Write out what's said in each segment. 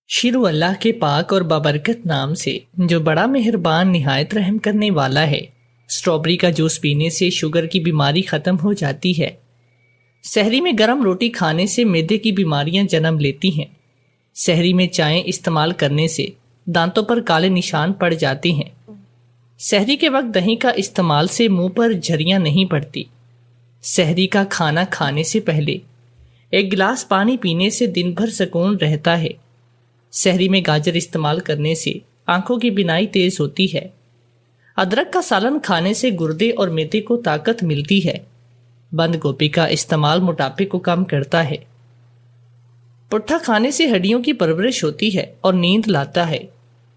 شروع اللہ کے پاک اور بابرکت نام سے جو بڑا مہربان نہایت رحم کرنے والا ہے۔ اسٹرابری کا جوس پینے سے شوگر کی بیماری ختم ہو جاتی ہے۔ سحری میں گرم روٹی کھانے سے معدے کی بیماریاں جنم لیتی ہیں۔ سحری میں چائے استعمال کرنے سے دانتوں پر کالے نشان پڑ جاتے ہیں۔ سحری کے وقت دہی کا استعمال سے منہ پر جھریاں نہیں پڑتی۔ سحری کا کھانا کھانے سے پہلے ایک گلاس پانی پینے سے دن بھر سکون رہتا ہے۔ سحری میں گاجر استعمال کرنے سے آنکھوں کی بینائی تیز ہوتی ہے۔ ادرک کا سالن کھانے سے گردے اور معدے کو طاقت ملتی ہے۔ بند گوبھی کا استعمال موٹاپے کو کم کرتا ہے۔ پٹھا کھانے سے ہڈیوں کی پرورش ہوتی ہے اور نیند لاتا ہے۔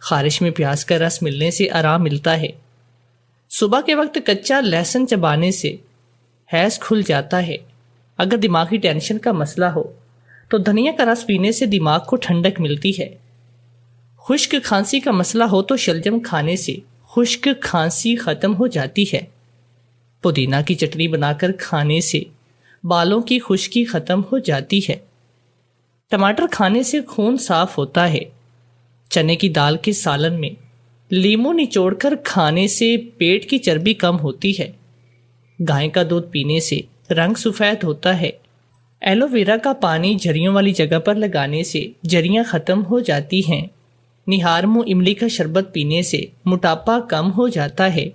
خارش میں پیاز کا رس ملنے سے آرام ملتا ہے۔ صبح کے وقت کچا لہسن چبانے سے حیض کھل جاتا ہے۔ اگر دماغی ٹینشن کا مسئلہ ہو تو دھنیا کا رس پینے سے دماغ کو ٹھنڈک ملتی ہے۔ خشک کھانسی کا مسئلہ ہو تو شلجم کھانے سے خشک کھانسی ختم ہو جاتی ہے۔ پودینہ کی چٹنی بنا کر کھانے سے بالوں کی خشکی ختم ہو جاتی ہے۔ ٹماٹر کھانے سے خون صاف ہوتا ہے۔ چنے کی دال کے سالن میں لیموں نچوڑ کر کھانے سے پیٹ کی چربی کم ہوتی ہے۔ گائے کا دودھ پینے سے رنگ سفید ہوتا ہے۔ ایلو ویرا کا پانی جھریوں والی جگہ پر لگانے سے جھریاں ختم ہو جاتی ہیں۔ نہار منہ املی کا شربت پینے سے موٹاپا کم ہو جاتا ہے۔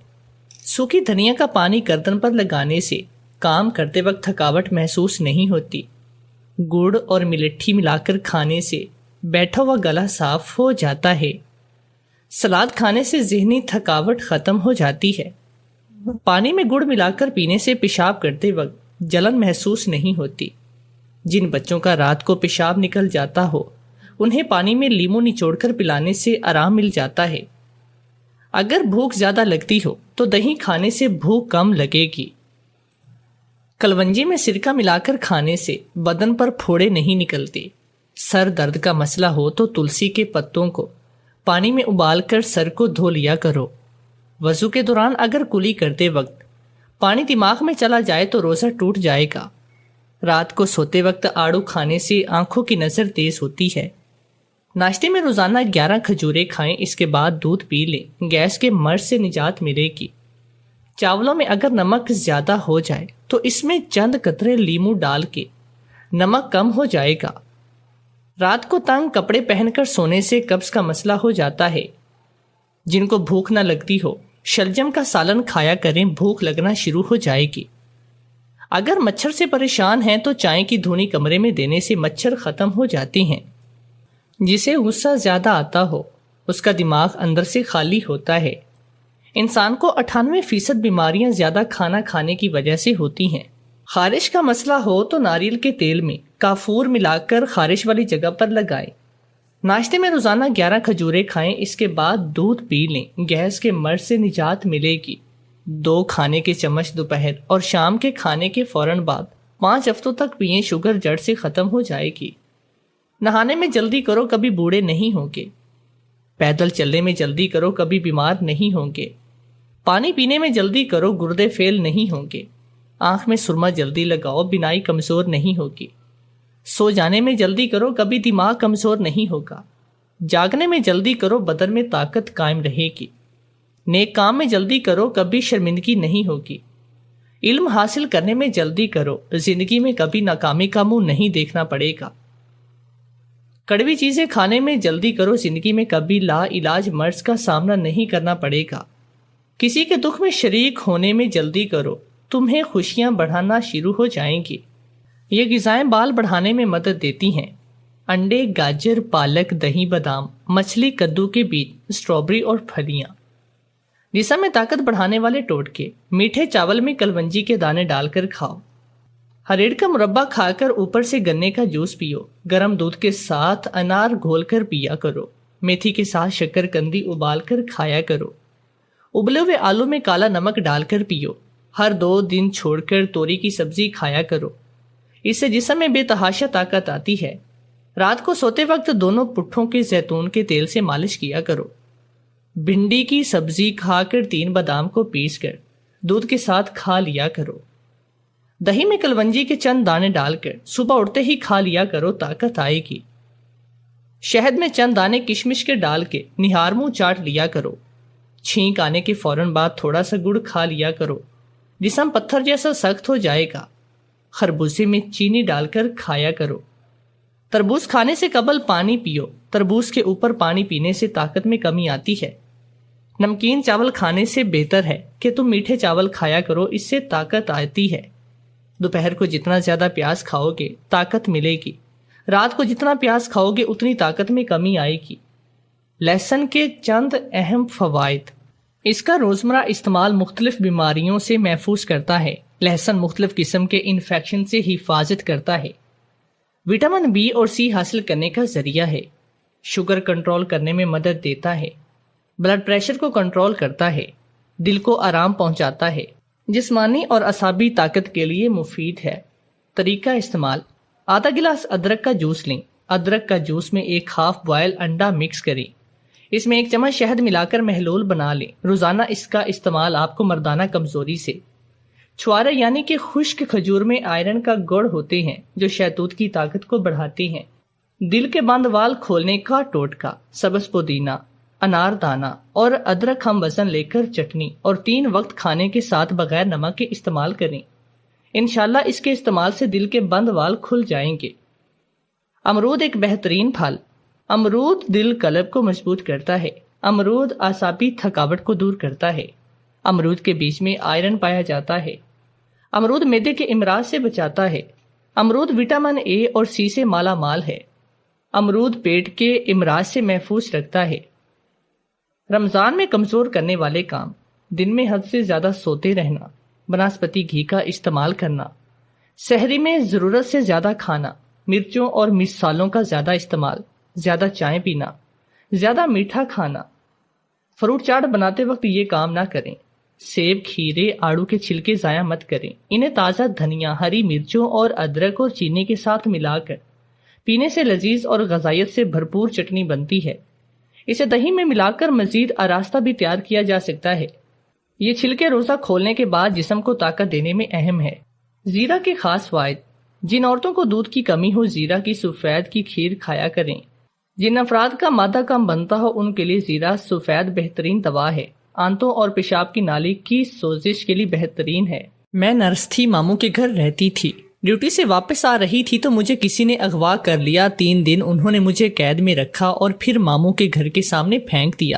سوکھی دھنیا کا پانی گردن پر لگانے سے کام کرتے وقت تھکاوٹ محسوس نہیں ہوتی۔ گڑ اور ملٹھی ملا کر کھانے سے بیٹھا ہوا گلا صاف ہو جاتا ہے۔ سلاد کھانے سے ذہنی تھکاوٹ ختم ہو جاتی ہے۔ پانی میں گڑ ملا کر پینے سے پیشاب کرتے وقت جلن محسوس نہیں ہوتی۔ جن بچوں کا رات کو پیشاب نکل جاتا ہو انہیں پانی میں لیموں نچوڑ کر پلانے سے آرام مل جاتا ہے۔ اگر بھوک زیادہ لگتی ہو تو دہی کھانے سے بھوک کم لگے گی۔ کلونجی میں سرکہ ملا کر کھانے سے بدن پر پھوڑے نہیں نکلتے۔ سر درد کا مسئلہ ہو تو تلسی کے پتوں کو پانی میں ابال کر سر کو دھو لیا کرو۔ وضو کے دوران اگر کلی کرتے وقت پانی دماغ میں چلا جائے تو روزہ ٹوٹ جائے گا۔ رات کو سوتے وقت آڑو کھانے سے آنکھوں کی نظر تیز ہوتی ہے۔ ناشتے میں روزانہ 11 کھجوریں کھائیں، اس کے بعد دودھ پی لیں، گیس کے مرض سے نجات ملے گی۔ چاولوں میں اگر نمک زیادہ ہو جائے تو اس میں چند قطرے لیموں ڈال کے نمک کم ہو جائے گا۔ رات کو تنگ کپڑے پہن کر سونے سے قبض کا مسئلہ ہو جاتا ہے۔ جن کو بھوک نہ لگتی ہو شلجم کا سالن کھایا کریں، بھوک لگنا شروع ہو جائے گی۔ اگر مچھر سے پریشان ہیں تو چائے کی دھونی کمرے میں دینے سے مچھر ختم ہو جاتے ہیں۔ جسے غصہ زیادہ آتا ہو اس کا دماغ اندر سے خالی ہوتا ہے۔ انسان کو 98% بیماریاں زیادہ کھانا کھانے کی وجہ سے ہوتی ہیں۔ خارش کا مسئلہ ہو تو ناریل کے تیل میں کافور ملا کر خارش والی جگہ پر لگائیں۔ ناشتے میں روزانہ 11 کھجوریں کھائیں، اس کے بعد دودھ پی لیں، گیس کے مرض سے نجات ملے گی۔ 2 کھانے کے چمچ دوپہر اور شام کے کھانے کے فوراً بعد 5 ہفتوں تک پئیں، شوگر جڑ سے ختم ہو جائے گی۔ نہانے میں جلدی کرو، کبھی بوڑھے نہیں ہوں گے۔ پیدل چلنے میں جلدی کرو، کبھی بیمار نہیں ہوں گے۔ پانی پینے میں جلدی کرو، گردے فیل نہیں ہوں گے۔ آنکھ میں سرما جلدی لگاؤ، بینائی کمزور نہیں ہوگی۔ سو جانے میں جلدی کرو، کبھی دماغ کمزور نہیں ہوگا۔ جاگنے میں جلدی کرو، بدن میں طاقت قائم رہے گی۔ نیک کام میں جلدی کرو، کبھی شرمندگی نہیں ہوگی۔ علم حاصل کرنے میں جلدی کرو، زندگی میں کبھی ناکامی کا منہ نہیں دیکھنا پڑے گا۔ کڑوی چیزیں کھانے میں جلدی کرو، زندگی میں کبھی لا علاج مرض کا سامنا نہیں کرنا پڑے گا۔ کسی کے دکھ میں شریک ہونے میں جلدی کرو، تمہیں خوشیاں بڑھانا شروع ہو جائیں گی۔ یہ غذائیں بال بڑھانے میں مدد دیتی ہیں۔ انڈے، گاجر، پالک، دہی، بادام، مچھلی، کدو کے بیج، اسٹرابری اور پھلیاں۔ جسم میں طاقت بڑھانے والے ٹوٹکے: میٹھے چاول میں کلونجی کے دانے ڈال کر کھاؤ۔ ہریڑ کا مربع کھا کر اوپر سے گنے کا جوس پیو۔ گرم دودھ کے ساتھ انار گھول کر پیا کرو۔ میتھی کے ساتھ شکر قندی ابال کر کھایا کرو۔ ابلے ہوئے آلو میں کالا نمک ڈال کر پیو۔ ہر 2 دن چھوڑ کر توری کی سبزی کھایا کرو، اس سے جسم میں بے تحاشا طاقت آتی ہے۔ رات کو سوتے وقت دونوں پٹھوں کے زیتون کے تیل سے مالش کیا کرو۔ بھنڈی کی سبزی کھا کر 3 بادام کو پیس کر دودھ کے ساتھ کھا لیا کرو۔ دہی میں کلونجی کے چند دانے ڈال کر صبح اٹھتے ہی کھا لیا کرو، طاقت آئے گی۔ شہد میں چند دانے کشمش کے ڈال کے نہار منہ چاٹ لیا کرو۔ چھینک آنے کے فوراً بعد تھوڑا سا گڑ کھا لیا کرو، جسم پتھر جیسا سخت ہو جائے گا۔ خربوزے میں چینی ڈال کر کھایا کرو۔ تربوز کھانے سے قبل پانی پیو، تربوز کے اوپر پانی پینے سے طاقت میں کمی آتی ہے۔ نمکین چاول کھانے سے بہتر ہے کہ تم میٹھے چاول کھایا کرو، اس سے طاقت آتی ہے۔ دوپہر کو جتنا زیادہ پیاز کھاؤ گے طاقت ملے گی، رات کو جتنا پیاز کھاؤ گے اتنی طاقت میں کمی آئے گی۔ لہسن کے چند اہم فوائد۔ اس کا روزمرہ استعمال مختلف بیماریوں سے محفوظ کرتا ہے۔ لہسن مختلف قسم کے انفیکشن سے حفاظت کرتا ہے۔ وٹامن بی اور سی حاصل کرنے کا ذریعہ ہے۔ شوگر کنٹرول کرنے میں مدد دیتا ہے۔ بلڈ پریشر کو کنٹرول کرتا ہے۔ دل کو آرام پہنچاتا ہے۔ جسمانی اور اعصابی طاقت کے لیے مفید ہے۔ طریقہ استعمال: آدھا گلاس ادرک کا جوس لیں۔ ادرک کا جوس میں ایک ہاف بوائل انڈا مکس کریں۔ اس میں 1 چمچ شہد ملا کر محلول بنا لیں۔ روزانہ اس کا استعمال آپ کو مردانہ کمزوری سے، چھوارے یعنی کہ خشک کھجور میں آئرن کا گڑ ہوتے ہیں جو شہتوت کی طاقت کو بڑھاتے ہیں۔ دل کے بند وال کھولنے کا ٹوٹکا: سبز پودینہ، انار دانہ اور ادرک ہم وزن لے کر چٹنی اور 3 وقت کھانے کے ساتھ بغیر نمک کے استعمال کریں۔ انشاءاللہ اس کے استعمال سے دل کے بند وال کھل جائیں گے۔ امرود ایک بہترین پھل۔ امرود دل قلب کو مضبوط کرتا ہے۔ امرود اعصابی تھکاوٹ کو دور کرتا ہے۔ امرود کے بیج میں آئرن پایا جاتا ہے۔ امرود معدے کے امراض سے بچاتا ہے۔ امرود وٹامن اے اور سی سے مالا مال ہے۔ امرود پیٹ کے امراض سے محفوظ رکھتا ہے۔ رمضان میں کمزور کرنے والے کام: دن میں حد سے زیادہ سوتے رہنا، بناسپتی گھی کا استعمال کرنا، سحری میں ضرورت سے زیادہ کھانا، مرچوں اور مصالحوں کا زیادہ استعمال، زیادہ چائے پینا، زیادہ میٹھا کھانا۔ فروٹ چاٹ بناتے وقت یہ کام نہ کریں۔ سیب، کھیرے، آڑو کے چھلکے ضائع مت کریں۔ انہیں تازہ دھنیا، ہری مرچوں اور ادرک اور چینی کے ساتھ ملا کر پینے سے لذیذ اور غذائیت سے بھرپور چٹنی بنتی ہے۔ اسے دہی میں ملا کر مزید آراستہ بھی تیار کیا جا سکتا ہے۔ یہ چھلکے روزہ کھولنے کے بعد جسم کو طاقت دینے میں اہم ہے۔ زیرہ کے خاص فوائد: جن عورتوں کو دودھ کی کمی ہو زیرہ کی سفید کی کھیر کھایا کریں۔ جن افراد کا مادہ کم بنتا ہو ان کے لیے زیرہ سفید بہترین دوا ہے۔ آنتوں اور پیشاب کی نالی کی سوزش کے لیے بہترین ہے۔ میں نرس تھی، ماموں کے گھر رہتی تھی۔ ڈیوٹی سے واپس آ رہی تھی تو مجھے کسی نے اغوا کر لیا۔ 3 دن انہوں نے مجھے قید میں رکھا اور پھر ماموں کے گھر کے سامنے پھینک دیا۔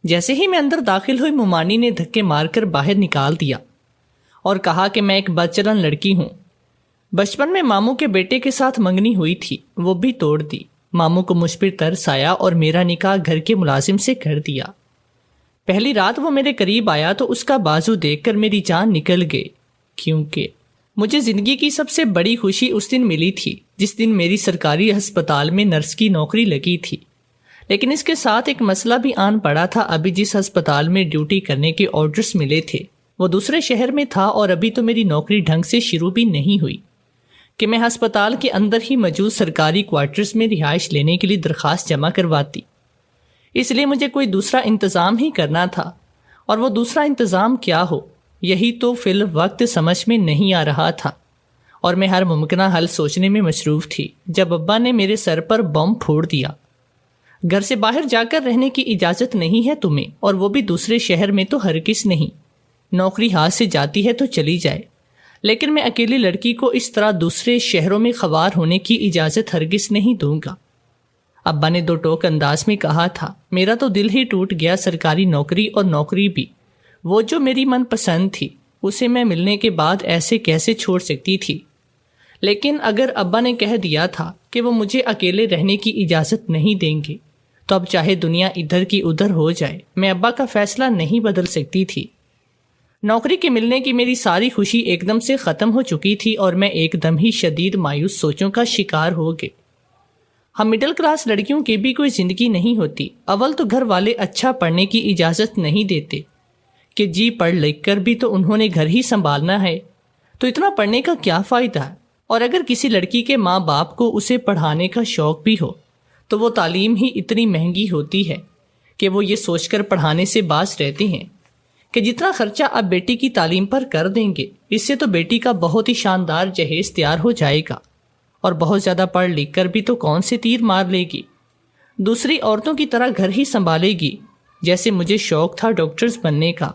جیسے ہی میں اندر داخل ہوئی ممانی نے دھکے مار کر باہر نکال دیا اور کہا کہ میں ایک بدچلن لڑکی ہوں۔ بچپن میں ماموں کے بیٹے کے ساتھ منگنی ہوئی تھی، وہ بھی توڑ دی۔ ماموں کو مجھ پر ترس آیا اور میرا نکاح گھر کے ملازم سے کر دیا۔ پہلی رات وہ میرے قریب آیا تو اس کا بازو دیکھ کر میری جان نکل گئی، کیونکہ مجھے زندگی کی سب سے بڑی خوشی اس دن ملی تھی جس دن میری سرکاری ہسپتال میں نرس کی نوکری لگی تھی۔ لیکن اس کے ساتھ ایک مسئلہ بھی آن پڑا تھا۔ ابھی جس ہسپتال میں ڈیوٹی کرنے کے آرڈرز ملے تھے وہ دوسرے شہر میں تھا اور ابھی تو میری نوکری ڈھنگ سے شروع بھی نہیں ہوئی کہ میں ہسپتال کے اندر ہی موجود سرکاری کوارٹرز میں رہائش لینے کے لیے درخواست جمع کرواتی۔ اس لیے مجھے کوئی دوسرا انتظام ہی کرنا تھا، اور وہ دوسرا انتظام کیا ہو یہی تو فی الوقت سمجھ میں نہیں آ رہا تھا، اور میں ہر ممکنہ حل سوچنے میں مصروف تھی جب ابا نے میرے سر پر بم پھوڑ دیا۔ گھر سے باہر جا کر رہنے کی اجازت نہیں ہے تمہیں، اور وہ بھی دوسرے شہر میں تو ہرگز نہیں۔ نوکری ہاتھ سے جاتی ہے تو چلی جائے، لیکن میں اکیلی لڑکی کو اس طرح دوسرے شہروں میں خوار ہونے کی اجازت ہرگز نہیں دوں گا۔ ابا نے 2 ٹوک انداز میں کہا تھا۔ میرا تو دل ہی ٹوٹ گیا۔ سرکاری نوکری، اور نوکری بھی وہ جو میری من پسند تھی، اسے میں ملنے کے بعد ایسے کیسے چھوڑ سکتی تھی؟ لیکن اگر ابا نے کہہ دیا تھا کہ وہ مجھے اکیلے رہنے کی اجازت نہیں دیں گے تو اب چاہے دنیا ادھر کی ادھر ہو جائے، میں ابا کا فیصلہ نہیں بدل سکتی تھی۔ نوکری کے ملنے کی میری ساری خوشی ایک دم سے ختم ہو چکی تھی اور میں ایک دم ہی شدید مایوس سوچوں کا شکار ہو گئی۔ ہم مڈل کلاس لڑکیوں کی بھی کوئی زندگی نہیں ہوتی۔ اول تو گھر والے اچھا پڑھنے کی اجازت نہیں دیتے کہ جی پڑھ لکھ کر بھی تو انہوں نے گھر ہی سنبھالنا ہے، تو اتنا پڑھنے کا کیا فائدہ ہے؟ اور اگر کسی لڑکی کے ماں باپ کو اسے پڑھانے کا شوق بھی ہو تو وہ تعلیم ہی اتنی مہنگی ہوتی ہے کہ وہ یہ سوچ کر پڑھانے سے باز رہتے ہیں کہ جتنا خرچہ اب بیٹی کی تعلیم پر کر دیں گے اس سے تو بیٹی کا بہت ہی شاندار جہیز تیار ہو جائے گا، اور بہت زیادہ پڑھ لکھ کر بھی تو کون سے تیر مار لے گی۔ دوسری عورتوں کی طرح گھر ہی سنبھالے گی جیسے مجھے شوق تھا ڈاکٹرز بننے کا،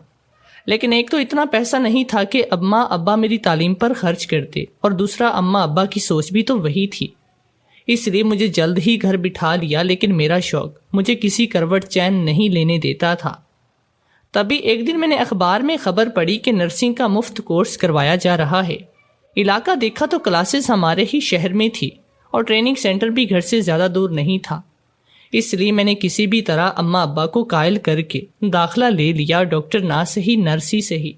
لیکن ایک تو اتنا پیسہ نہیں تھا کہ اماں ابا میری تعلیم پر خرچ کرتے، اور دوسرا اماں ابا کی سوچ بھی تو وہی تھی۔ اس لیے مجھے جلد ہی گھر بٹھا لیا، لیکن میرا شوق مجھے کسی کروٹ چین نہیں لینے دیتا تھا۔ تبھی ایک دن میں نے اخبار میں خبر پڑھی کہ نرسنگ کا مفت کورس کروایا جا رہا ہے۔ علاقہ دیکھا تو کلاسز ہمارے ہی شہر میں تھی اور ٹریننگ سینٹر بھی گھر سے زیادہ دور نہیں تھا۔ اس لیے میں نے کسی بھی طرح اماں ابا کو قائل کر کے داخلہ لے لیا، ڈاکٹر نہ صحیح نرسی صحیح،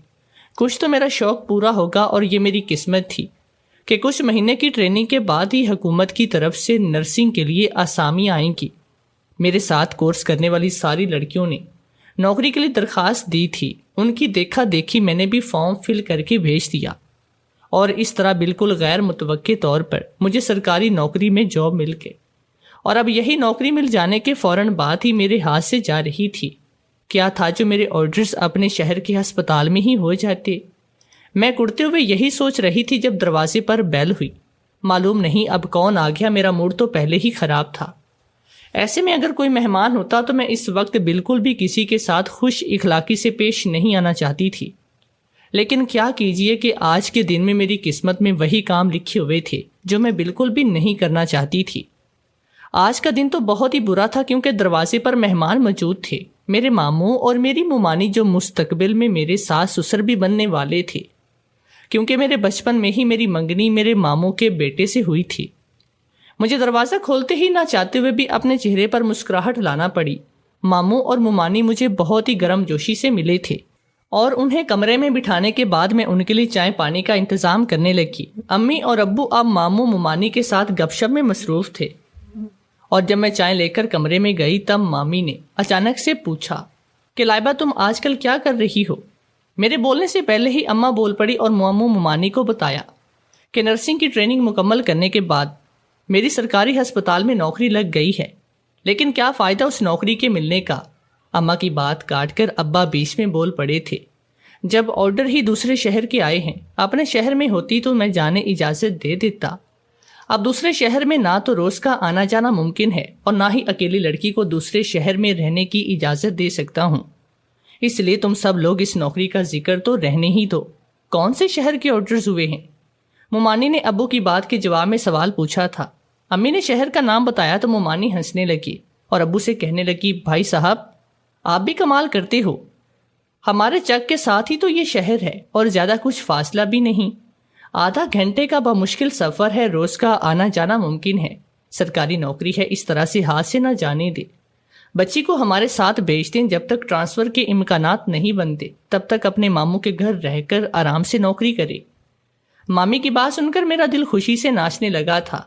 کچھ تو میرا شوق پورا ہوگا۔ اور یہ میری قسمت تھی کہ کچھ مہینے کی ٹریننگ کے بعد ہی حکومت کی طرف سے نرسنگ کے لیے آسامی آئیں گی۔ میرے ساتھ کورس کرنے والی ساری لڑکیوں نے نوکری کے لیے درخواست دی تھی، ان کی دیکھا دیکھی میں نے بھی فارم فل کر کے بھیج دیا، اور اس طرح بالکل غیر متوقع طور پر مجھے سرکاری نوکری میں جاب مل گئی۔ اور اب یہی نوکری مل جانے کے فوراً بعد ہی میرے ہاتھ سے جا رہی تھی۔ کیا تھا جو میرے آرڈرز اپنے شہر کے ہسپتال میں ہی ہو جاتے۔ میں کڑتے ہوئے یہی سوچ رہی تھی جب دروازے پر بیل ہوئی۔ معلوم نہیں اب کون آ گیا، میرا موڈ تو پہلے ہی خراب تھا۔ ایسے میں اگر کوئی مہمان ہوتا تو میں اس وقت بالکل بھی کسی کے ساتھ خوش اخلاقی سے پیش نہیں آنا چاہتی تھی، لیکن کیا کیجئے کہ آج کے دن میں میری قسمت میں وہی کام لکھے ہوئے تھے جو میں بالکل بھی نہیں کرنا چاہتی تھی۔ آج کا دن تو بہت ہی برا تھا کیونکہ دروازے پر مہمان موجود تھے، میرے ماموں اور میری ممانی جو مستقبل میں میرے ساس سسر بھی بننے والے تھے، کیونکہ میرے بچپن میں ہی میری منگنی میرے ماموں کے بیٹے سے ہوئی تھی۔ مجھے دروازہ کھولتے ہی نہ چاہتے ہوئے بھی اپنے چہرے پر مسکراہٹ لانا پڑی۔ ماموں اور ممانی مجھے بہت ہی گرم جوشی سے ملے تھے، اور انہیں کمرے میں بٹھانے کے بعد میں ان کے لیے چائے پانی کا انتظام کرنے لگی۔ امی اور ابو اب ماموں ممانی کے ساتھ گپ شپ میں مصروف تھے، اور جب میں چائے لے کر کمرے میں گئی تب مامی نے اچانک سے پوچھا کہ لائبہ تم آج کل کیا کر رہی ہو؟ میرے بولنے سے پہلے ہی اماں بول پڑی اور ماموں ممانی کو بتایا کہ نرسنگ کی ٹریننگ مکمل کرنے کے بعد میری سرکاری ہسپتال میں نوکری لگ گئی ہے، لیکن کیا فائدہ اس نوکری کے ملنے کا۔ اماں کی بات کاٹ کر ابا بیچ میں بول پڑے تھے، جب آرڈر ہی دوسرے شہر کے آئے ہیں، اپنے شہر میں ہوتی تو میں جانے اجازت دے دیتا۔ اب دوسرے شہر میں نہ تو روز کا آنا جانا ممکن ہے اور نہ ہی اکیلی لڑکی کو دوسرے شہر میں رہنے کی اجازت دے سکتا ہوں، اس لیے تم سب لوگ اس نوکری کا ذکر تو رہنے ہی دو۔ کون سے شہر کے آرڈرز ہوئے ہیں؟ ممانی نے ابو کی بات کے جواب میں سوال پوچھا تھا۔ امی نے شہر کا نام بتایا تو ممانی ہنسنے لگی اور ابو سے کہنے لگی، بھائی صاحب آپ بھی کمال کرتے ہو، ہمارے چک کے ساتھ ہی تو یہ شہر ہے اور زیادہ کچھ فاصلہ بھی نہیں، آدھا گھنٹے کا بمشکل سفر ہے، روز کا آنا جانا ممکن ہے، سرکاری نوکری ہے، اس طرح سے ہاتھ سے نہ جانے دے، بچی کو ہمارے ساتھ بھیج دیں، جب تک ٹرانسفر کے امکانات نہیں بنتے تب تک اپنے ماموں کے گھر رہ کر آرام سے نوکری کرے۔ مامی کی بات سن کر میرا دل خوشی سے ناچنے لگا تھا،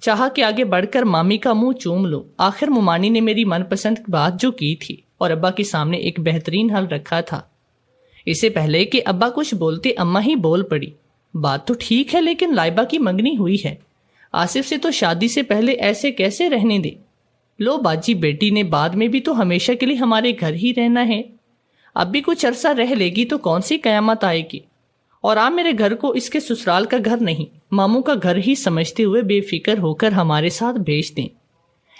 چاہا کہ آگے بڑھ کر مامی کا منہ چوم لو۔ آخر ممانی نے میری من پسند بات جو کی تھی اور ابا کے سامنے ایک بہترین حل رکھا تھا۔ اسے پہلے کہ ابا کچھ بولتے اماں ہی بول پڑی، بات تو ٹھیک ہے لیکن لائبہ کی منگنی ہوئی ہے، آصف سے تو شادی سے پہلے ایسے کیسے رہنے دے؟ لو باجی بیٹی نے بعد میں بھی تو ہمیشہ کے لیے ہمارے گھر ہی رہنا ہے، اب بھی کچھ عرصہ رہ لے گی تو کون سی قیامت آئے گی، اور آپ میرے گھر کو اس کے سسرال کا گھر نہیں ماموں کا گھر ہی سمجھتے ہوئے بے فکر ہو کر ہمارے ساتھ بھیج دیں۔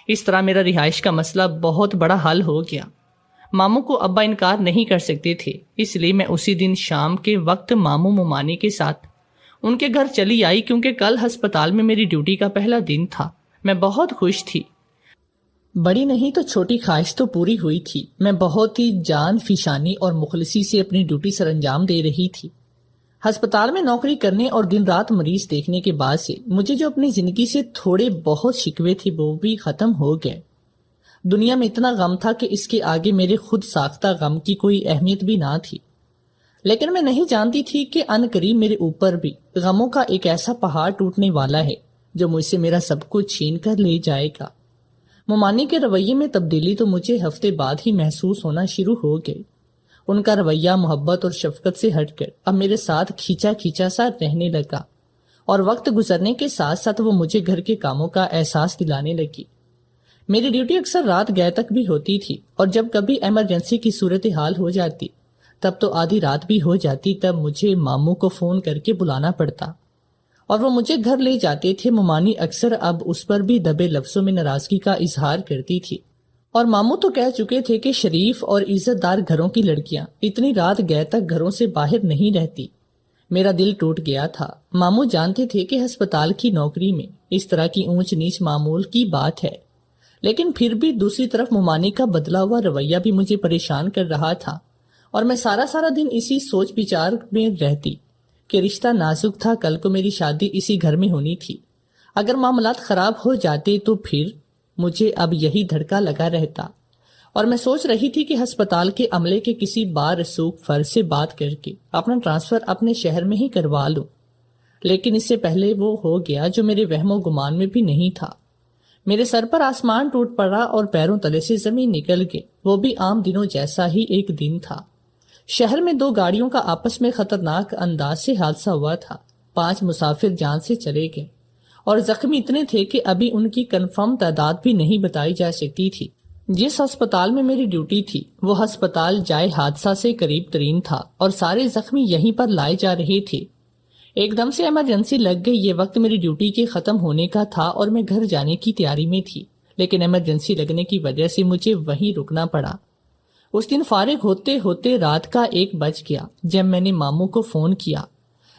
اس طرح میرا رہائش کا مسئلہ بہت بڑا حل ہو گیا۔ ماموں کو ابا انکار نہیں کر سکتے تھے، اس لیے میں اسی دن شام کے وقت ماموں ممانی کے ساتھ ان کے گھر چلی آئی، کیونکہ کل ہسپتال میں میری ڈیوٹی کا پہلا دن تھا۔ میں بہت خوش تھی، بڑی نہیں تو چھوٹی خواہش تو پوری ہوئی تھی۔ میں بہت ہی جان فشانی اور مخلصی سے اپنی ڈیوٹی سر انجام دے رہی تھی۔ ہسپتال میں نوکری کرنے اور دن رات مریض دیکھنے کے بعد سے مجھے جو اپنی زندگی سے تھوڑے بہت شکوے تھے وہ بھی ختم ہو گئے۔ دنیا میں اتنا غم تھا کہ اس کے آگے میرے خود ساختہ غم کی کوئی اہمیت بھی نہ تھی، لیکن میں نہیں جانتی تھی کہ ان قریب میرے اوپر بھی غموں کا ایک ایسا پہاڑ ٹوٹنے والا ہے جو مجھ سے میرا سب کچھ چھین کر لے جائے گا۔ ممانی کے رویے میں تبدیلی تو مجھے ہفتے بعد ہی محسوس ہونا شروع ہو گئی۔ ان کا رویہ محبت اور شفقت سے ہٹ کر اب میرے ساتھ کھینچا کھینچا سا رہنے لگا، اور وقت گزرنے کے ساتھ ساتھ وہ مجھے گھر کے کاموں کا احساس دلانے لگی۔ میری ڈیوٹی اکثر رات گئے تک بھی ہوتی تھی، اور جب کبھی ایمرجنسی کی صورتحال ہو جاتی تب تو آدھی رات بھی ہو جاتی، تب مجھے ماموں کو فون کر کے بلانا پڑتا، اور وہ مجھے گھر لے جاتے تھے۔ ممانی اکثر اب اس پر بھی دبے لفظوں میں ناراضگی کا اظہار کرتی تھی، اور ماموں تو کہہ چکے تھے کہ شریف اور عزت دار گھروں کی لڑکیاں اتنی رات گئے تک گھروں سے باہر نہیں رہتی۔ میرا دل ٹوٹ گیا تھا۔ ماموں جانتے تھے کہ ہسپتال کی نوکری میں اس طرح کی اونچ نیچ معمول کی بات ہے، لیکن پھر بھی دوسری طرف ممانی کا بدلا ہوا رویہ بھی مجھے پریشان کر رہا تھا، اور میں سارا دن اسی سوچ بچار میں رہتی کہ رشتہ نازک تھا، کل کو میری شادی اسی گھر میں ہونی تھی۔ اگر معاملات خراب ہو جاتے تو پھر مجھے اب یہی دھڑکا لگا رہتا، اور میں سوچ رہی تھی کہ ہسپتال کے عملے کے کسی بارسوخ فرد سے بات کر کے اپنا ٹرانسفر اپنے شہر میں ہی کروا لوں، لیکن اس سے پہلے وہ ہو گیا جو میرے وہم و گمان میں بھی نہیں تھا۔ میرے سر پر آسمان ٹوٹ پڑا اور پیروں تلے سے زمین نکل گئی۔ وہ بھی عام دنوں جیسا ہی ایک دن تھا۔ شہر میں 2 گاڑیوں کا آپس میں خطرناک انداز سے حادثہ ہوا تھا۔ 5 مسافر جان سے چلے گئے، اور زخمی اتنے تھے کہ ابھی ان کی کنفرم تعداد بھی نہیں بتائی جا سکتی تھی۔ جس ہسپتال میں میری ڈیوٹی تھی وہ ہسپتال جائے حادثہ سے قریب ترین تھا، اور سارے زخمی یہیں پر لائے جا رہے تھے۔ ایک دم سے ایمرجنسی لگ گئی۔ یہ وقت میری ڈیوٹی کے ختم ہونے کا تھا اور میں گھر جانے کی تیاری میں تھی، لیکن ایمرجنسی لگنے کی وجہ سے مجھے وہیں رکنا پڑا۔ اس دن فارغ ہوتے ہوتے رات کا 1 بج گیا جب میں نے ماموں کو فون کیا،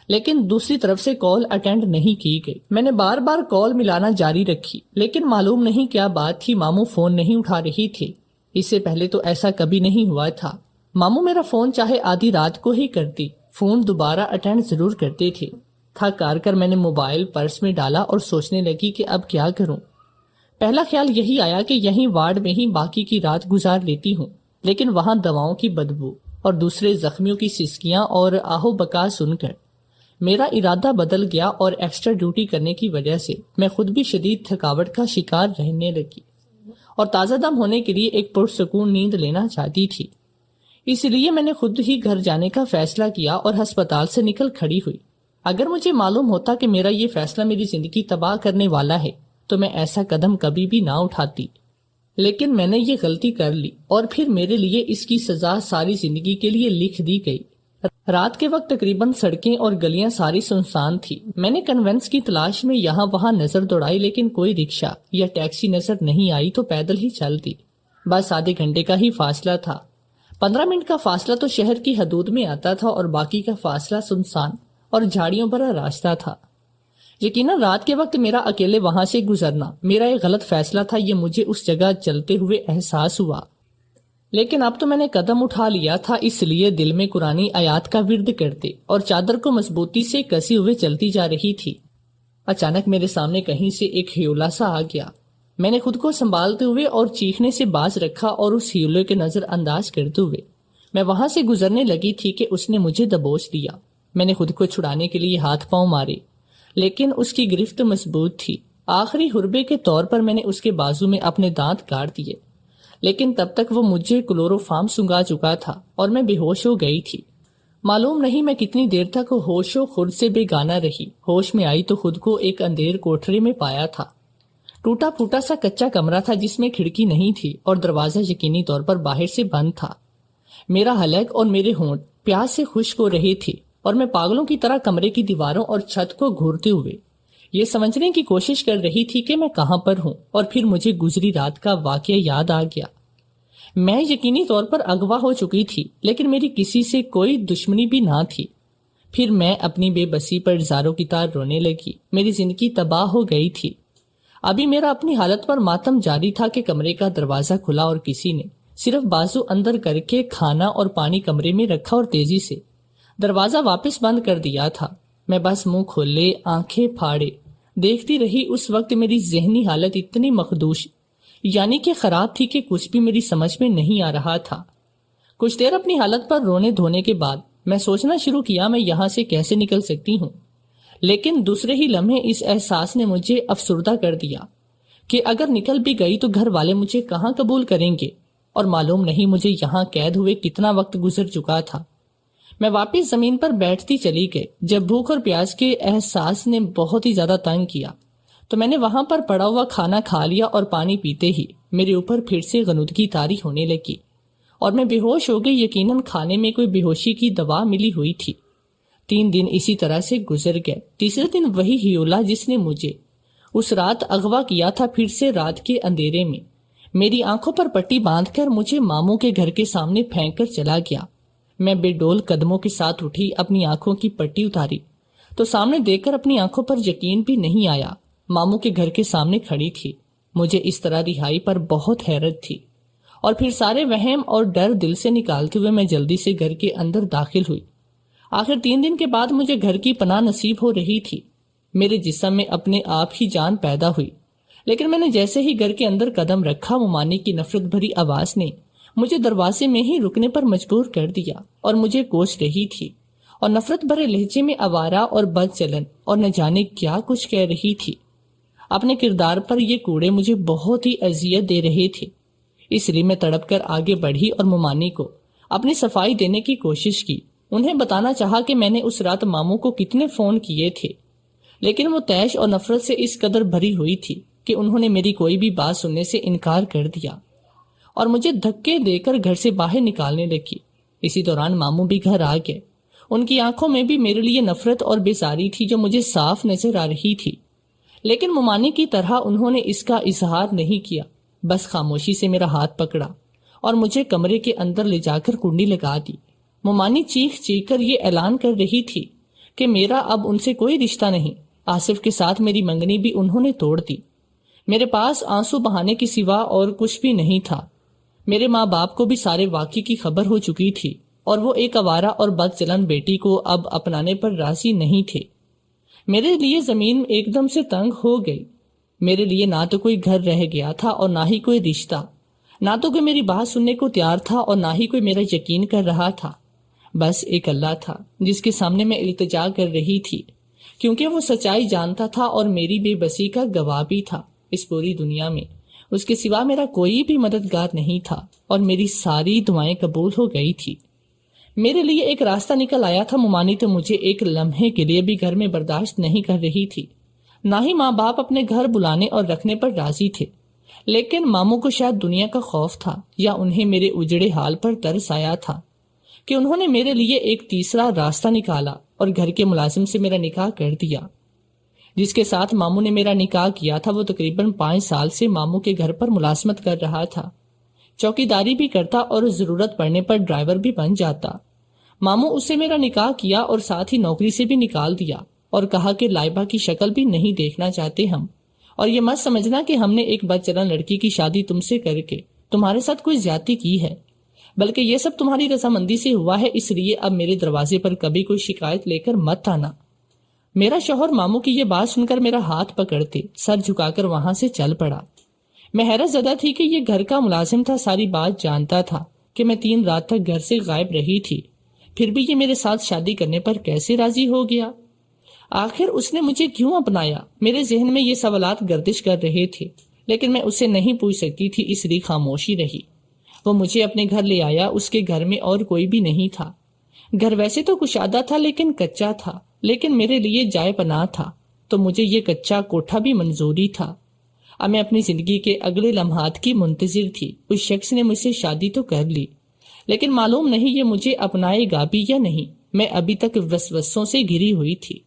لیکن دوسری طرف سے کال اٹینڈ نہیں کی گئی۔ میں نے بار بار کال ملانا جاری رکھی، لیکن معلوم نہیں کیا بات تھی، ماموں فون نہیں اٹھا رہی تھی۔ اس سے پہلے تو ایسا کبھی نہیں ہوا تھا۔ ماموں میرا فون چاہے آدھی رات کو ہی کرتی، فون دوبارہ اٹینڈ ضرور کرتے تھے۔ تھک ہار کر میں نے موبائل پرس میں ڈالا اور سوچنے لگی کہ اب کیا کروں۔ پہلا خیال یہی آیا کہ یہیں وارڈ میں ہی باقی کی رات گزار لیتی ہوں، لیکن وہاں دواؤں کی بدبو اور دوسرے زخمیوں کی سسکیاں اور آہو بکا سن کر میرا ارادہ بدل گیا، اور ایکسٹرا ڈیوٹی کرنے کی وجہ سے میں خود بھی شدید تھکاوٹ کا شکار رہنے لگی، اور تازہ دم ہونے کے لیے ایک پرسکون نیند لینا چاہتی تھی۔ اس لیے میں نے خود ہی گھر جانے کا فیصلہ کیا اور ہسپتال سے نکل کھڑی ہوئی۔ اگر مجھے معلوم ہوتا کہ میرا یہ فیصلہ میری زندگی تباہ کرنے والا ہے تو میں ایسا قدم کبھی بھی نہ اٹھاتی، لیکن میں نے یہ غلطی کر لی، اور پھر میرے لیے اس کی سزا ساری زندگی کے لیے لکھ دی گئی۔ رات کے وقت تقریباً سڑکیں اور گلیاں ساری سنسان تھی۔ میں نے کنوینس کی تلاش میں یہاں وہاں نظر دوڑائی، لیکن کوئی رکشہ یا ٹیکسی نظر نہیں آئی تو پیدل ہی چلتی۔ بس آدھے گھنٹے کا ہی فاصلہ تھا۔ 15 منٹ کا فاصلہ تو شہر کی حدود میں آتا تھا، اور باقی کا فاصلہ سنسان اور جھاڑیوں بھرا راستہ تھا۔ یقیناً رات کے وقت میرا اکیلے وہاں سے گزرنا میرا ایک غلط فیصلہ تھا، یہ مجھے اس جگہ چلتے ہوئے احساس ہوا، لیکن اب تو میں نے قدم اٹھا لیا تھا، اس لیے دل میں قرآنی آیات کا ورد کرتے اور چادر کو مضبوطی سے کسی ہوئے چلتی جا رہی تھی۔ اچانک میرے سامنے کہیں سے ایک ہیولا سا آ گیا۔ میں نے خود کو سنبھالتے ہوئے اور چیخنے سے باز رکھا، اور اس ہیولے کے نظر انداز کرتے ہوئے میں وہاں سے گزرنے لگی تھی کہ اس نے مجھے دبوچ دیا۔ میں نے خود کو چھڑانے کے لیے ہاتھ پاؤں مارے، لیکن اس کی گرفت مضبوط تھی۔ آخری حربے کے طور پر میں نے اس کے بازو میں اپنے دانت کاٹ دیے، لیکن تب تک وہ مجھے کلوروفارم سنگا چکا تھا اور میں بے ہوش ہو گئی تھی۔ معلوم نہیں میں کتنی دیر تک ہوش و خرد سے بے گانہ رہی۔ ہوش میں آئی تو خود کو ایک اندھیر کوٹھری میں پایا تھا۔ ٹوٹا پھوٹا سا کچا کمرہ تھا جس میں کھڑکی نہیں تھی، اور دروازہ یقینی طور پر باہر سے بند تھا۔ میرا حلق اور میرے ہونٹ پیاس سے خشک ہو رہے تھے، اور میں پاگلوں کی طرح کمرے کی دیواروں اور چھت کو گھورتے ہوئے یہ سمجھنے کی کوشش کر رہی تھی کہ میں کہاں پر ہوں۔ اور پھر مجھے گزری رات کا واقعہ یاد آ گیا۔ میں یقینی طور پر اغوا ہو چکی تھی، لیکن میری کسی سے کوئی دشمنی بھی نہ تھی۔ پھر میں اپنی بے بسی پر زاروں کی طرح رونے لگی۔ میری زندگی تباہ ہو گئی تھی۔ ابھی میرا اپنی حالت پر ماتم جاری تھا کہ کمرے کا دروازہ کھلا اور کسی نے صرف بازو اندر کر کے کھانا اور پانی کمرے میں رکھا اور تیزی سے دروازہ واپس بند کر دیا تھا۔ میں بس منہ کھولے آنکھیں پھاڑے دیکھتی رہی۔ اس وقت میری ذہنی حالت اتنی مخدوش یعنی کہ خراب تھی کہ کچھ بھی میری سمجھ میں نہیں آ رہا تھا۔ کچھ دیر اپنی حالت پر رونے دھونے کے بعد میں سوچنا شروع کیا میں یہاں سے کیسے نکل سکتی ہوں، لیکن دوسرے ہی لمحے اس احساس نے مجھے افسردہ کر دیا کہ اگر نکل بھی گئی تو گھر والے مجھے کہاں قبول کریں گے، اور معلوم نہیں مجھے یہاں قید ہوئے کتنا وقت گزر چکا تھا۔ میں واپس زمین پر بیٹھتی چلی گئی۔ جب بھوک اور پیاس کے احساس نے بہت ہی زیادہ تنگ کیا تو میں نے وہاں پر پڑا ہوا کھانا کھا لیا، اور پانی پیتے ہی میرے اوپر پھر سے غنودگی طاری ہونے لگی اور میں بے ہوش ہو گئی۔ یقیناً کھانے میں کوئی بے ہوشی کی دوا ملی ہوئی تھی۔ 3 دن اسی طرح سے گزر گئے۔ تیسرے دن وہی ہیولا جس نے مجھے اس رات اغوا کیا تھا پھر سے رات کے اندھیرے میں میری آنکھوں پر پٹی باندھ کر مجھے ماموں کے گھر کے سامنے پھینک کر چلا گیا۔ میں بے ڈول قدموں کے ساتھ اٹھی، اپنی آنکھوں کی پٹی اتاری تو سامنے دیکھ کر اپنی آنکھوں پر یقین بھی نہیں آیا۔ ماموں کے گھر کے سامنے کھڑی تھی۔ مجھے اس طرح رہائی پر بہت حیرت تھی، اور پھر سارے وہم اور ڈر دل سے نکالتے ہوئے میں جلدی سے گھر کے اندر داخل ہوئی۔ آخر 3 دن کے بعد مجھے گھر کی پناہ نصیب ہو رہی تھی۔ میرے جسم میں اپنے آپ ہی جان پیدا ہوئی، لیکن میں نے جیسے ہی گھر کے اندر قدم رکھا، ممانی کی نفرت بھری آواز نے مجھے دروازے میں ہی رکنے پر مجبور کر دیا اور مجھے کوس رہی تھی، اور نفرت بھرے لہجے میں آوارہ اور بد چلن اور نہ جانے کیا کچھ کہہ رہی تھی۔ اپنے کردار پر یہ کوڑے مجھے بہت ہی اذیت دے رہے تھے، اس لیے میں تڑپ کر آگے بڑھی اور ممانی کو اپنی صفائی دینے کی کوشش کی۔ انہیں بتانا چاہا کہ میں نے اس رات ماموں کو کتنے فون کیے تھے، لیکن وہ طیش اور نفرت سے اس قدر بھری ہوئی تھی کہ انہوں نے میری کوئی بھی بات سننے سے انکار کر دیا اور مجھے دھکے دے کر گھر سے باہر نکالنے لگی۔ اسی دوران ماموں بھی گھر آ گئے۔ ان کی آنکھوں میں بھی میرے لیے نفرت اور بیزاری تھی جو مجھے صاف نظر آ رہی تھی، لیکن ممانی کی طرح انہوں نے اس کا اظہار نہیں کیا، بس خاموشی سے میرا ہاتھ پکڑا اور مجھے کمرے کے اندر لے جا کر کنڈی لگا دی۔ ممانی چیخ چیخ کر یہ اعلان کر رہی تھی کہ میرا اب ان سے کوئی رشتہ نہیں۔ آصف کے ساتھ میری منگنی بھی انہوں نے توڑ دی۔ میرے پاس آنسو بہانے کے سوا اور کچھ بھی نہیں تھا۔ میرے ماں باپ کو بھی سارے واقعے کی خبر ہو چکی تھی، اور وہ ایک آوارہ اور بد چلن بیٹی کو اب اپنانے پر راضی نہیں تھے۔ میرے لیے زمین ایک دم سے تنگ ہو گئی۔ میرے لیے نہ تو کوئی گھر رہ گیا تھا اور نہ ہی کوئی رشتہ، نہ تو کوئی میری بات سننے کو تیار تھا اور نہ ہی کوئی میرا یقین کر رہا تھا۔ بس ایک اللہ تھا جس کے سامنے میں التجا کر رہی تھی، کیونکہ وہ سچائی جانتا تھا اور میری بے بسی کا گواہ بھی تھا۔ اس پوری دنیا میں اس کے سوا میرا کوئی بھی مددگار نہیں تھا، اور میری ساری دعائیں قبول ہو گئی تھی۔ میرے لیے ایک راستہ نکل آیا تھا۔ ممانی تو مجھے ایک لمحے کے لیے بھی گھر میں برداشت نہیں کر رہی تھی، نہ ہی ماں باپ اپنے گھر بلانے اور رکھنے پر راضی تھے، لیکن ماموں کو شاید دنیا کا خوف تھا، یا انہیں میرے اجڑے حال پر ترس آیا تھا کہ انہوں نے میرے لیے ایک تیسرا راستہ نکالا اور گھر کے ملازم سے میرا نکاح کر دیا۔ جس کے ساتھ ماموں نے میرا نکاح کیا تھا وہ تقریباً 5 سال سے ماموں کے گھر پر ملازمت کر رہا تھا، چوکیداری بھی کرتا اور ضرورت پڑنے پر ڈرائیور بھی بن جاتا۔ ماموں اس سے میرا نکاح کیا اور ساتھ ہی نوکری سے بھی نکال دیا، اور کہا کہ لائبہ کی شکل بھی نہیں دیکھنا چاہتے ہم، اور یہ مت سمجھنا کہ ہم نے ایک بد چلن لڑکی کی شادی تم سے کر کے تمہارے ساتھ کوئی زیادتی کی ہے، بلکہ یہ سب تمہاری رضامندی سے ہوا ہے، اس لیے اب میرے دروازے پر کبھی کوئی شکایت لے کر مت آنا۔ میرا شوہر ماموں کی یہ بات سن کر میرا ہاتھ پکڑتے سر جھکا کر وہاں سے چل پڑا۔ میں حیرت زدہ تھی کہ یہ گھر کا ملازم تھا، ساری بات جانتا تھا کہ میں 3 رات تک گھر سے غائب رہی تھی، پھر بھی یہ میرے ساتھ شادی کرنے پر کیسے راضی ہو گیا؟ آخر اس نے مجھے کیوں اپنایا؟ میرے ذہن میں یہ سوالات گردش کر رہے تھے، لیکن میں اسے نہیں پوچھ سکتی تھی، اس لیے خاموشی رہی۔ وہ مجھے اپنے گھر لے آیا۔ اس کے گھر میں اور کوئی بھی نہیں تھا۔ گھر ویسے تو کشادہ تھا لیکن کچا تھا، لیکن میرے لیے جائے پناہ تھا، تو مجھے یہ کچا کوٹھا بھی منظوری تھا۔ اب میں اپنی زندگی کے اگلے لمحات کی منتظر تھی۔ اس شخص نے مجھ سے شادی تو کر لی، لیکن معلوم نہیں یہ مجھے اپنائے گا بھی یا نہیں۔ میں ابھی تک وسوسوں سے گھری ہوئی تھی۔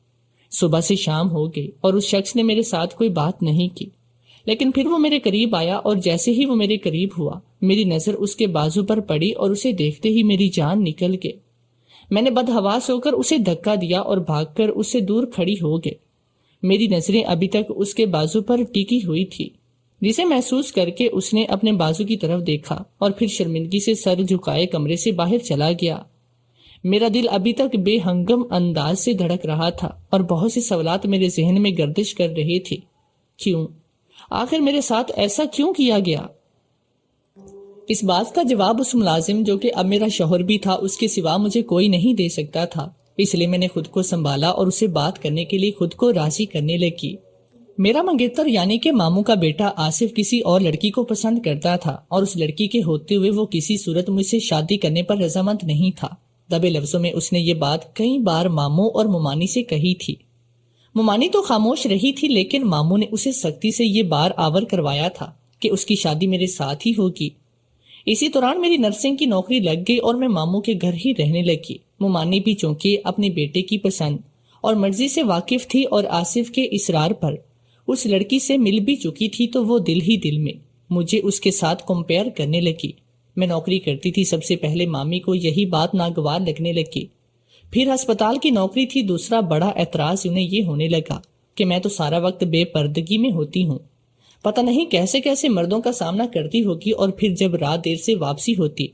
صبح سے شام ہو گئی اور اس شخص نے میرے ساتھ کوئی بات نہیں کی، لیکن پھر وہ میرے قریب آیا، اور جیسے ہی وہ میرے قریب ہوا میری نظر اس کے بازو پر پڑی اور اسے دیکھتے ہی میری جان نکل گئی۔ میں نے بدحواس ہو کر اسے دھکا دیا اور بھاگ کر اس سے دور کھڑی ہو گئی۔ میری نظریں ابھی تک اس کے بازو پر ٹکی ہوئی تھی، جسے محسوس کر کے اس نے اپنے بازو کی طرف دیکھا اور پھر شرمندگی سے سر جھکائے کمرے سے باہر چلا گیا۔ میرا دل ابھی تک بے ہنگم انداز سے دھڑک رہا تھا اور بہت سے سوالات میرے ذہن میں گردش کر رہے تھے۔ کیوں؟ آخر میرے ساتھ ایسا کیوں کیا گیا؟ اس بات کا جواب اس ملازم جو کہ اب میرا شوہر بھی تھا اس کے سوا مجھے کوئی نہیں دے سکتا تھا، اس لیے میں نے خود کو سنبھالا اور اسے بات کرنے کے لیے خود کو راضی کرنے لگی۔ میرا منگیتر یعنی کہ ماموں کا بیٹا آصف کسی اور لڑکی کو پسند کرتا تھا، اور اس لڑکی کے ہوتے ہوئے وہ کسی صورت مجھ سے شادی کرنے پر رضامند نہیں تھا۔ دبے لفظوں میں اس نے یہ بات کئی بار ماموں اور ممانی سے کہی تھی۔ ممانی تو خاموش رہی تھی، لیکن ماموں نے اسے سختی سے یہ بار آور کروایا تھا کہ اس کی شادی میرے ساتھ ہی ہوگی۔ اسی دوران میری نرسنگ کی نوکری لگ گئی اور میں ماموں کے گھر ہی رہنے لگی۔ ممانی بھی چونکہ اپنے بیٹے کی پسند اور مرضی سے واقف تھی اور آصف کے اصرار پر اس لڑکی سے مل بھی چکی تھی، تو وہ دل ہی دل میں مجھے اس کے ساتھ کمپیئر کرنے لگی۔ میں نوکری کرتی تھی، سب سے پہلے مامی کو یہی بات ناگوار لگنے لگی، پھر ہسپتال کی نوکری تھی، دوسرا بڑا اعتراض انہیں یہ ہونے لگا کہ میں تو سارا وقت بے پردگی میں ہوتی ہوں، پتہ نہیں کیسے کیسے مردوں کا سامنا کرتی ہوگی، اور پھر جب رات دیر سے واپسی ہوتی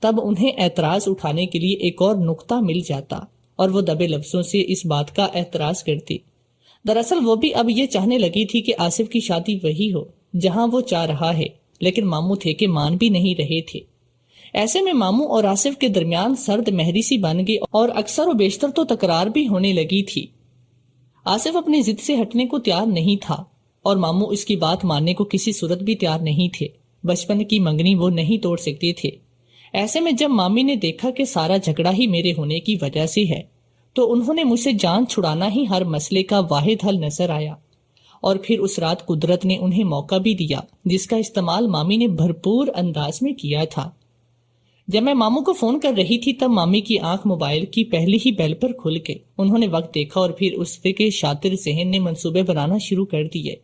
تب انہیں اعتراض اٹھانے کے لیے ایک اور نقطہ مل جاتا اور وہ دبے لفظوں سے اس بات کا اعتراض کرتی۔ دراصل وہ بھی اب یہ چاہنے لگی تھی کہ آصف کی شادی وہی ہو جہاں وہ چاہ رہا ہے، لیکن ماموں تھے کہ مان بھی نہیں رہے تھے۔ ایسے میں ماموں اور آصف کے درمیان سرد مہری سی بن گئی اور اکثر و بیشتر تو تکرار بھی ہونے لگی تھی۔ آصف اپنی ضد سے ہٹنے کو تیار نہیں تھا اور ماموں اس کی بات ماننے کو کسی صورت بھی تیار نہیں تھے۔ بچپن کی منگنی وہ نہیں توڑ سکتے تھے۔ ایسے میں جب مامی نے دیکھا کہ سارا جھگڑا ہی میرے ہونے کی وجہ سے ہے، تو انہوں نے مجھ سے جان چھڑانا ہی ہر مسئلے کا واحد حل نظر آیا، اور پھر اس رات قدرت نے انہیں موقع بھی دیا جس کا استعمال مامی نے بھرپور انداز میں کیا تھا۔ جب میں ماموں کو فون کر رہی تھی تب مامی کی آنکھ موبائل کی پہلی ہی بیل پر کھل کے انہوں نے وقت دیکھا اور پھر اس کے شاطر ذہن نے منصوبے بنانا شروع کر دیے۔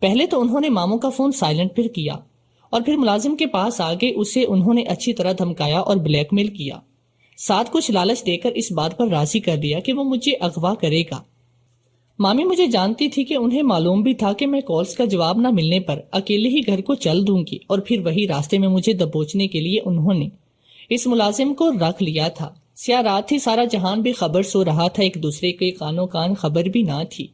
پہلے تو انہوں نے ماموں کا فون سائلنٹ پر کیا اور پھر ملازم کے پاس آگے اسے انہوں نے اچھی طرح دھمکایا اور بلیک میل کیا، ساتھ کچھ لالچ دے کر اس بات پر راضی کر دیا کہ وہ مجھے اغوا کرے گا۔ مامی مجھے جانتی تھی کہ انہیں معلوم بھی تھا کہ میں کالز کا جواب نہ ملنے پر اکیلے ہی گھر کو چل دوں گی، اور پھر وہی راستے میں مجھے دبوچنے کے لیے انہوں نے اس ملازم کو رکھ لیا تھا۔ سیاہ رات تھی، سارا جہان بھی خبر سو رہا تھا، ایک دوسرے کے کانوں کان خبر بھی نہ تھی،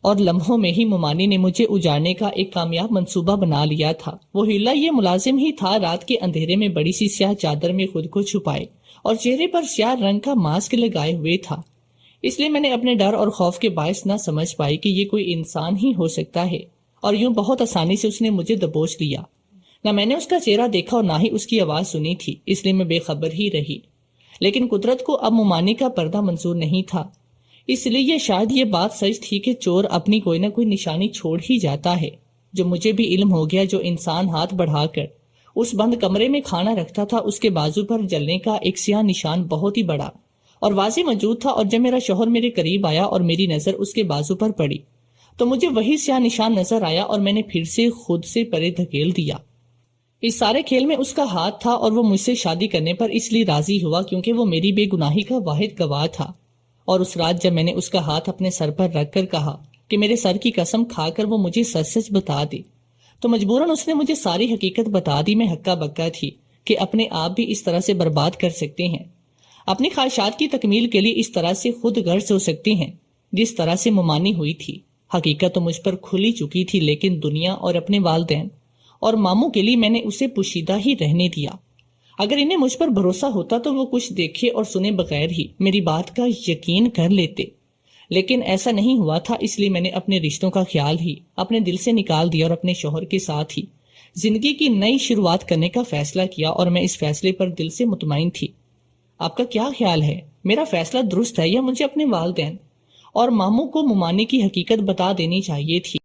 اور لمحوں میں ہی ممانی نے مجھے اجاڑنے کا ایک کامیاب منصوبہ بنا لیا تھا۔ وہ ہیلا یہ ملازم ہی تھا، رات کے اندھیرے میں بڑی سی سیاہ چادر میں خود کو چھپائے اور چہرے پر سیاہ رنگ کا ماسک لگائے ہوئے تھا، اس لیے میں نے اپنے ڈر اور خوف کے باعث نہ سمجھ پائی کہ یہ کوئی انسان ہی ہو سکتا ہے، اور یوں بہت آسانی سے اس نے مجھے دبوچ لیا۔ نہ میں نے اس کا چہرہ دیکھا اور نہ ہی اس کی آواز سنی تھی، اس لیے میں بے خبر ہی رہی، لیکن قدرت کو اب ممانی کا پردہ منظور نہیں تھا، اس لیے شاید یہ بات سچ تھی کہ چور اپنی کوئی نہ کوئی نشانی چھوڑ ہی جاتا ہے، جو مجھے بھی علم ہو گیا۔ جو انسان ہاتھ بڑھا کر اس بند کمرے میں کھانا رکھتا تھا، اس کے بازو پر جلنے کا ایک سیاہ نشان بہت ہی بڑا اور واضح موجود تھا، اور جب میرا شوہر میرے قریب آیا اور میری نظر اس کے بازو پر پڑی تو مجھے وہی سیاہ نشان نظر آیا اور میں نے پھر سے خود سے پرے دھکیل دیا۔ اس سارے کھیل میں اس کا ہاتھ تھا، اور وہ مجھ سے شادی کرنے پر اس لیے راضی ہوا کیونکہ وہ میری بے گناہی کا واحد گواہ تھا۔ اور اس رات جب میں نے اس کا ہاتھ اپنے سر پر رکھ کر کہا کہ میرے سر کی قسم کھا کر وہ مجھے سچ سچ بتا دے، تو مجبوراً اس نے مجھے ساری حقیقت بتا دی۔ میں ہکا بکا تھی کہ اپنے آپ بھی اس طرح سے برباد کر سکتے ہیں، اپنی خواہشات کی تکمیل کے لیے اس طرح سے خود غرض ہو سکتے ہیں جس طرح سے ممانی ہوئی تھی۔ حقیقت تو مجھ پر کھلی چکی تھی، لیکن دنیا اور اپنے والدین اور ماموں کے لیے میں نے اسے پوشیدہ ہی رہنے دیا۔ اگر انہیں مجھ پر بھروسہ ہوتا تو وہ کچھ دیکھے اور سنے بغیر ہی میری بات کا یقین کر لیتے، لیکن ایسا نہیں ہوا تھا، اس لیے میں نے اپنے رشتوں کا خیال ہی اپنے دل سے نکال دیا اور اپنے شوہر کے ساتھ ہی زندگی کی نئی شروعات کرنے کا فیصلہ کیا، اور میں اس فیصلے پر دل سے مطمئن تھی۔ آپ کا کیا خیال ہے؟ میرا فیصلہ درست ہے یا مجھے اپنے والدین اور ماموں کو ممانی کی حقیقت بتا دینی چاہیے تھی؟